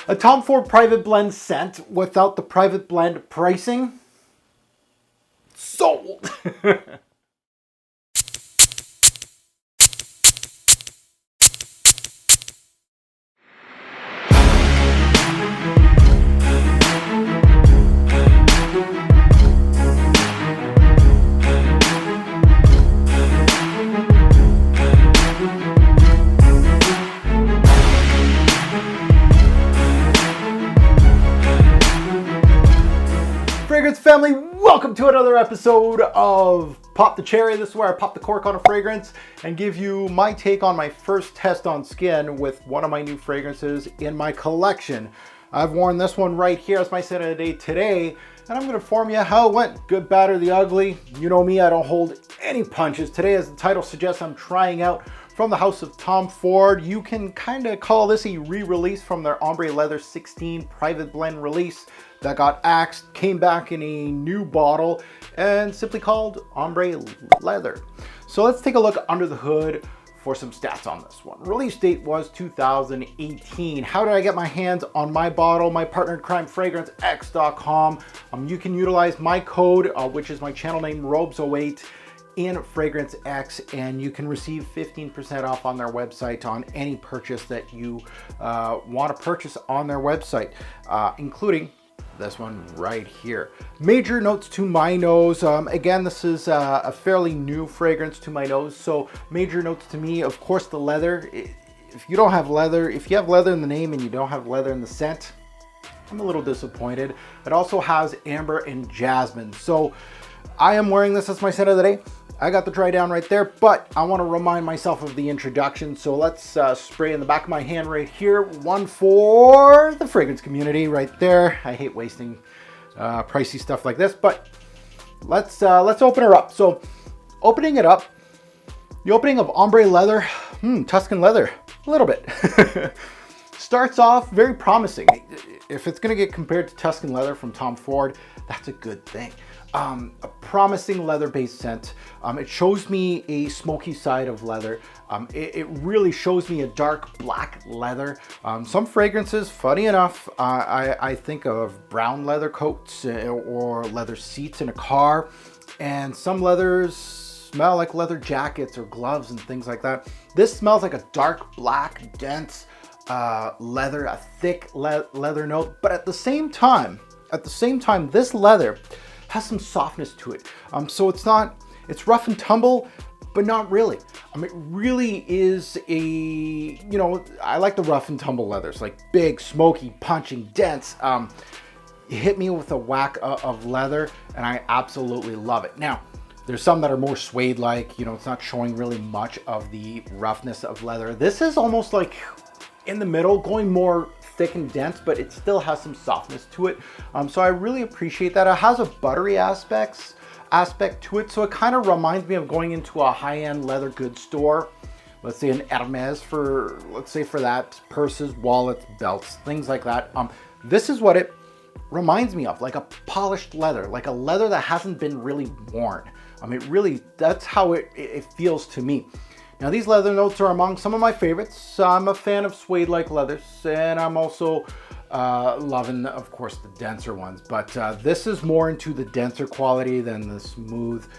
A Tom Ford private blend scent without the private blend pricing? Sold! Fragrance family, welcome to another episode of Pop the Cherry. This is where I pop the cork on a fragrance and give you my take on my first test on skin with one of my new fragrances in my collection. I've worn this one right here as my scent of the day today, and I'm going to inform you how it went. Good, bad, or the ugly. You know me, I don't hold any punches. Today, as the title suggests, I'm trying out from the house of Tom Ford. You can kind of call this a re-release from their Ombre Leather 16 private blend release that got axed, came back in a new bottle, and simply called Ombre Leather. So let's take a look under the hood for some stats on this one. Release date was 2018. How did I get my hands on my bottle? My partner in crime, FragranceX.com. You can utilize my code, which is my channel name, Robes08, in Fragrance X, and you can receive 15% off on their website on any purchase that you want to purchase on their website, including this one right here. Major notes to my nose. Again, this is a fairly new fragrance to my nose, so major notes to me, of course, the leather. If you don't have leather, if you have leather in the name and you don't have leather in the scent, I'm a little disappointed. It also has amber and jasmine. So I am wearing this as my scent of the day. I got the dry down right there, but I want to remind myself of the introduction. So let's spray in the back of my hand right here. One for the fragrance community right there. I hate wasting pricey stuff like this, but let's open her up. So opening it up, the opening of Ombre Leather, Tuscan Leather, a little bit. Starts off very promising. If it's going to get compared to Tuscan Leather from Tom Ford, that's a good thing. A promising leather-based scent. It shows me a smoky side of leather. It really shows me a dark black leather. Some fragrances, funny enough, I think of brown leather coats or leather seats in a car, and some leathers smell like leather jackets or gloves and things like that. This smells like a dark black, dense leather, a thick leather note, but at the same time, this leather has some softness to it. So it's rough and tumble, but not really. It really is I like the rough and tumble leathers, like big, smoky, punching, dense. You hit me with a whack of leather, and I absolutely love it. Now, there's some that are more suede-like, it's not showing really much of the roughness of leather. This is almost like in the middle, going more thick and dense, but it still has some softness to it. So I really appreciate that. It has a buttery aspect to it, so it kind of reminds me of going into a high-end leather goods store. Let's say an Hermes for that, purses, wallets, belts, things like that. This is what it reminds me of, like a polished leather, like a leather that hasn't been really worn. That's how it feels to me. Now, these leather notes are among some of my favorites. I'm a fan of suede-like leathers, and I'm also loving, of course, the denser ones. But this is more into the denser quality than the smooth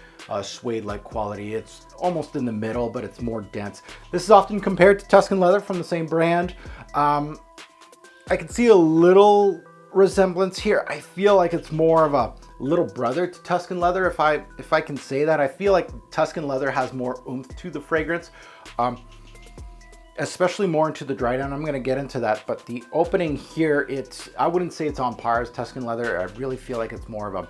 suede-like quality. It's almost in the middle, but it's more dense. This is often compared to Tuscan Leather from the same brand. I can see a little resemblance here. I feel like it's more of a little brother to Tuscan Leather, if I can say that. I feel like Tuscan Leather has more oomph to the fragrance, especially more into the dry down. I'm going to get into that, but the opening here, I wouldn't say it's on par as Tuscan Leather. I really feel like it's more of a,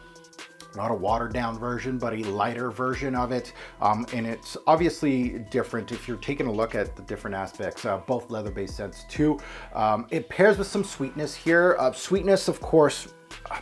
not a watered down version, but a lighter version of it. And it's obviously different if you're taking a look at the different aspects, both leather-based scents too. It pairs with some sweetness here. Sweetness, of course,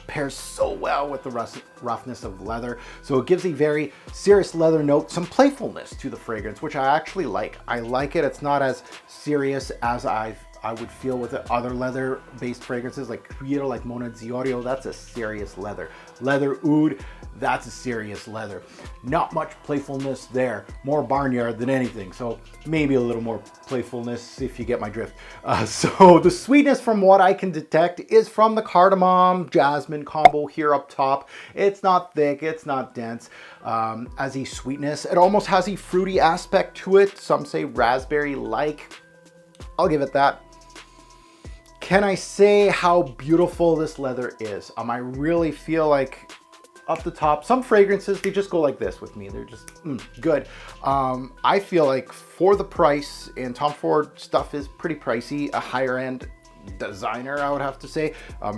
pairs so well with the roughness of leather. So it gives a very serious leather note, some playfulness to the fragrance, which I actually like. I like it. It's not as serious as I've I would feel with the other leather-based fragrances like Cuero, like Mona Ziorio. That's a serious leather. Leather Oud, that's a serious leather. Not much playfulness there. More barnyard than anything. So maybe a little more playfulness if you get my drift. So the sweetness from what I can detect is from the cardamom jasmine combo here up top. It's not thick, it's not dense. As a sweetness, it almost has a fruity aspect to it. Some say raspberry-like. I'll give it that. Can I say how beautiful this leather is? I really feel like up the top, some fragrances, they just go like this with me. They're just good. I feel like for the price, and Tom Ford stuff is pretty pricey, a higher end designer, I would have to say.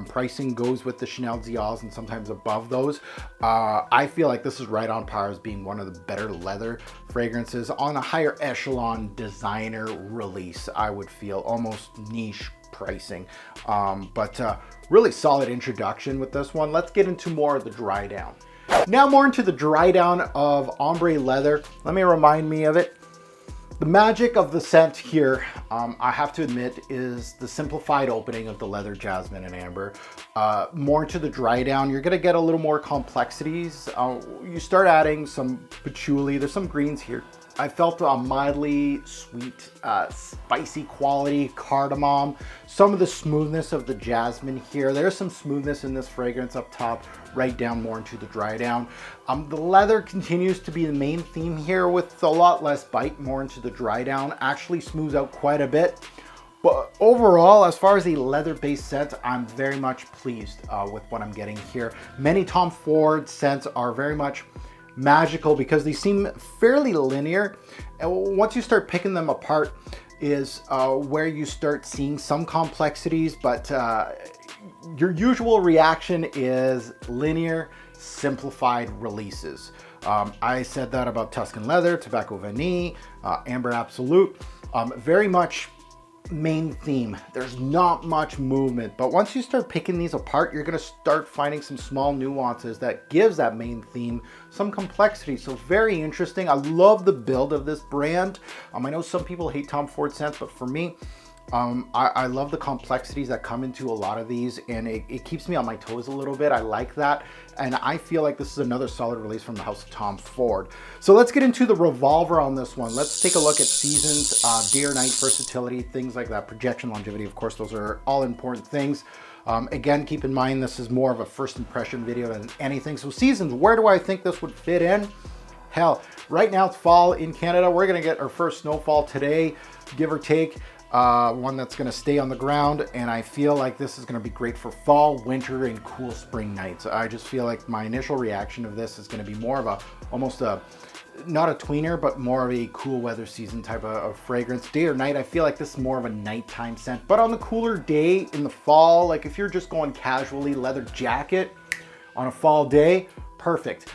Pricing goes with the Chanel Dials and sometimes above those. I feel like this is right on par as being one of the better leather fragrances on a higher echelon designer release. I would feel almost niche pricing, but really solid introduction with this one. Let's get into more of the dry down. Now more into the dry down of Ombre Leather. Let me remind me of it. The magic of the scent here, I have to admit, is the simplified opening of the leather, jasmine, and amber. More into the dry down, you're gonna get a little more complexities. You start adding some patchouli, there's some greens here. I felt a mildly sweet, spicy quality, cardamom, some of the smoothness of the jasmine here. There's some smoothness in this fragrance up top, right down more into the dry down. The leather continues to be the main theme here with a lot less bite, more into the dry down. Actually smooths out quite a bit. But overall, as far as a leather-based scent, I'm very much pleased with what I'm getting here. Many Tom Ford scents are very much magical because they seem fairly linear. And once you start picking them apart is where you start seeing some complexities, but your usual reaction is linear, simplified releases. I said that about Tuscan Leather, Tobacco Vanille, Amber Absolute. Very much main theme. There's not much movement, but once you start picking these apart, you're going to start finding some small nuances that gives that main theme some complexity. So very interesting. I love the build of this brand. I know some people hate Tom Ford scents, but for me, I love the complexities that come into a lot of these, and it keeps me on my toes a little bit. I like that, and I feel like this is another solid release from the house of Tom Ford. So let's get into the revolver on this one. Let's take a look at seasons, day or night, versatility, things like that, projection, longevity. Of course, those are all important things. Again, keep in mind, this is more of a first impression video than anything. So seasons, where do I think this would fit in? Hell, right now it's fall in Canada. We're gonna get our first snowfall today, give or take. One that's going to stay on the ground, and I feel like this is going to be great for fall, winter, and cool spring nights. I just feel like my initial reaction of this is going to be more of almost not a tweener, but more of a cool weather season type of fragrance. Day or night, I feel like this is more of a nighttime scent, but on the cooler day in the fall, like if you're just going casually leather jacket on a fall day, perfect.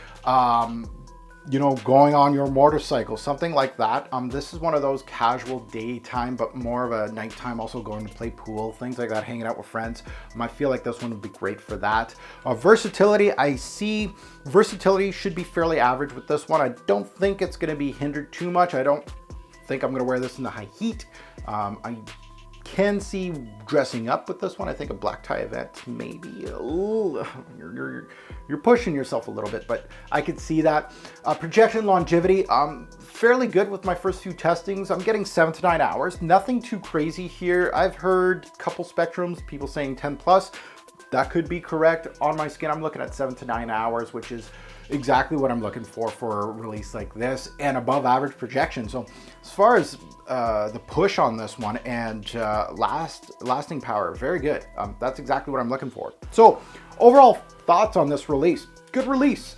You know, going on your motorcycle, something like that. This is one of those casual daytime, but more of a nighttime, also going to play pool, things like that, hanging out with friends. I feel like this one would be great for that. Versatility, I see versatility should be fairly average with this one. I don't think it's going to be hindered too much. I don't think I'm going to wear this in the high heat. I can see dressing up with this one. I think a black tie event, maybe. You're pushing yourself a little bit, but I could see that. Projection longevity, fairly good with my first few testings. I'm getting 7 to 9 hours. Nothing too crazy here. I've heard a couple spectrums, people saying 10 plus. That could be correct. On my skin, I'm looking at 7 to 9 hours, which is exactly what I'm looking for a release like this, and above average projection. So as far as the push on this one and lasting power, very good. That's exactly what I'm looking for. So overall thoughts on this release? Good release.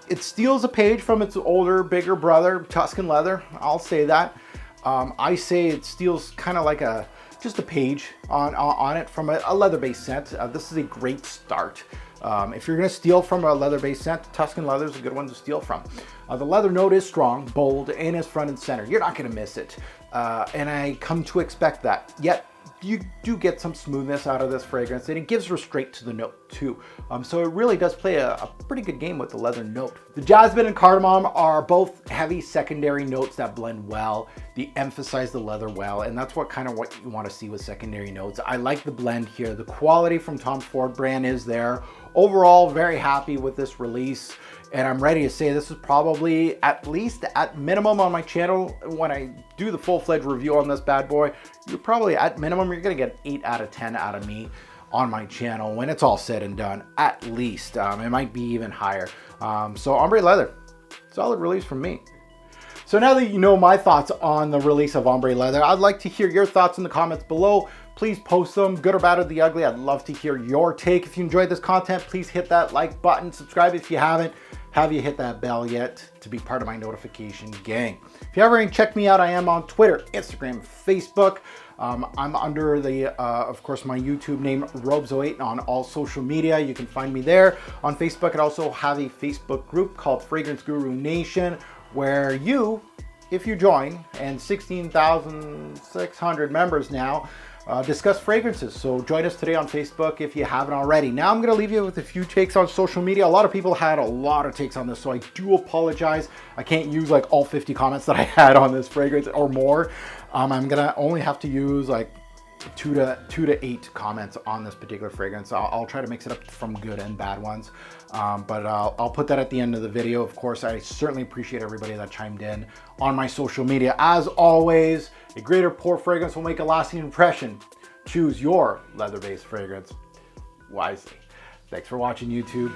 It steals a page from its older, bigger brother, Tuscan Leather. I'll say that. I say it steals kind of like just a page on it from a leather-based scent. This is a great start. If you're going to steal from a leather-based scent, Tuscan Leather is a good one to steal from. The leather note is strong, bold, and is front and center. You're not going to miss it. And I come to expect that. Yet, you do get some smoothness out of this fragrance, and it gives restraint to the note too. So it really does play a pretty good game with the leather note. The jasmine and cardamom are both heavy secondary notes that blend well. They emphasize the leather well, and that's what you want to see with secondary notes. I like the blend here. The quality from Tom Ford brand is there. Overall, very happy with this release, and I'm ready to say this is probably, at least at minimum on my channel, when I do the full-fledged review on this bad boy, you're probably at minimum, you're gonna get 8 out of 10 out of me on my channel when it's all said and done, at least. It might be even higher. So Ombre Leather, solid release from me. So now that you know my thoughts on the release of Ombre Leather, I'd like to hear your thoughts in the comments below. Please post them, good or bad or the ugly. I'd love to hear your take. If you enjoyed this content, please hit that like button, subscribe if you haven't. Have you hit that bell yet to be part of my notification gang? If you ever check me out, I am on Twitter, Instagram, Facebook. I'm under the, of course, my YouTube name, Robzo8, on all social media. You can find me there. On Facebook, I also have a Facebook group called Fragrance Guru Nation, where you, if you join, and 16,600 members now, discuss fragrances. So join us today on Facebook if you haven't already. Now I'm going to leave you with a few takes on social media. A lot of people had a lot of takes on this, so I do apologize. I can't use like all 50 comments that I had on this fragrance or more. I'm going to only have to use like 2 to 8 comments on this particular fragrance. I'll try to mix it up from good and bad ones, but I'll put that at the end of the video. Of course, I certainly appreciate everybody that chimed in on my social media. As always, a greater pour fragrance will make a lasting impression. Choose your leather-based fragrance wisely. Thanks for watching, YouTube.